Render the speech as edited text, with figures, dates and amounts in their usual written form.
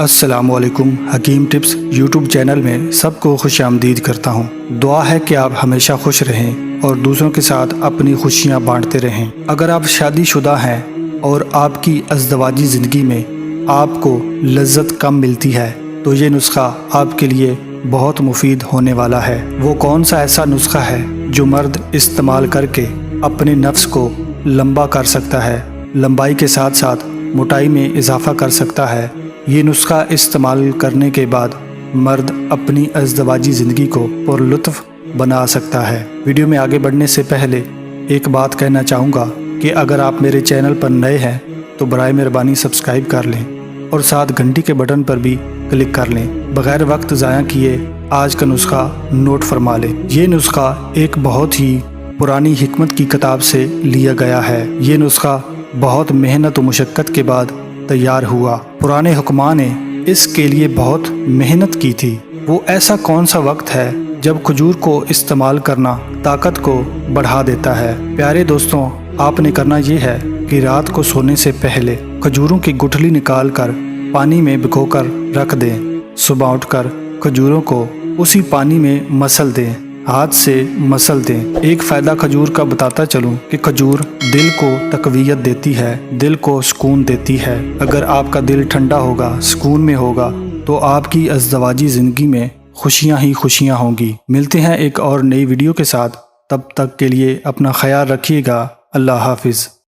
السلام علیکم۔ حکیم ٹپس یوٹیوب چینل میں سب کو خوش آمدید کرتا ہوں۔ دعا ہے کہ آپ ہمیشہ خوش رہیں اور دوسروں کے ساتھ اپنی خوشیاں بانٹتے رہیں۔ اگر آپ شادی شدہ ہیں اور آپ کی ازدواجی زندگی میں آپ کو لذت کم ملتی ہے تو یہ نسخہ آپ کے لیے بہت مفید ہونے والا ہے۔ وہ کون سا ایسا نسخہ ہے جو مرد استعمال کر کے اپنے نفس کو لمبا کر سکتا ہے، لمبائی کے ساتھ ساتھ موٹائی میں اضافہ کر سکتا ہے؟ یہ نسخہ استعمال کرنے کے بعد مرد اپنی ازدواجی زندگی کو پرلطف بنا سکتا ہے۔ ویڈیو میں آگے بڑھنے سے پہلے ایک بات کہنا چاہوں گا کہ اگر آپ میرے چینل پر نئے ہیں تو برائے مہربانی سبسکرائب کر لیں اور ساتھ گھنٹی کے بٹن پر بھی کلک کر لیں۔ بغیر وقت ضائع کیے آج کا نسخہ نوٹ فرما لیں۔ یہ نسخہ ایک بہت ہی پرانی حکمت کی کتاب سے لیا گیا ہے۔ یہ نسخہ بہت محنت و مشقت کے بعد تیار ہوا۔ پرانے حکماں نے اس کے لیے بہت محنت کی تھی۔ وہ ایسا کون سا وقت ہے جب کھجور کو استعمال کرنا طاقت کو بڑھا دیتا ہے؟ پیارے دوستوں، آپ نے کرنا یہ ہے کہ رات کو سونے سے پہلے کھجوروں کی گٹھلی نکال کر پانی میں بھگو کر رکھ دیں۔ صبح اٹھ کر کھجوروں کو اسی پانی میں مسل دیں، ہاتھ سے مسل دیں۔ ایک فائدہ کھجور کا بتاتا چلوں کہ کھجور دل کو تقویت دیتی ہے، دل کو سکون دیتی ہے۔ اگر آپ کا دل ٹھنڈا ہوگا، سکون میں ہوگا تو آپ کی ازدواجی زندگی میں خوشیاں ہی خوشیاں ہوں گی۔ ملتے ہیں ایک اور نئی ویڈیو کے ساتھ، تب تک کے لیے اپنا خیال رکھیے گا۔ اللہ حافظ۔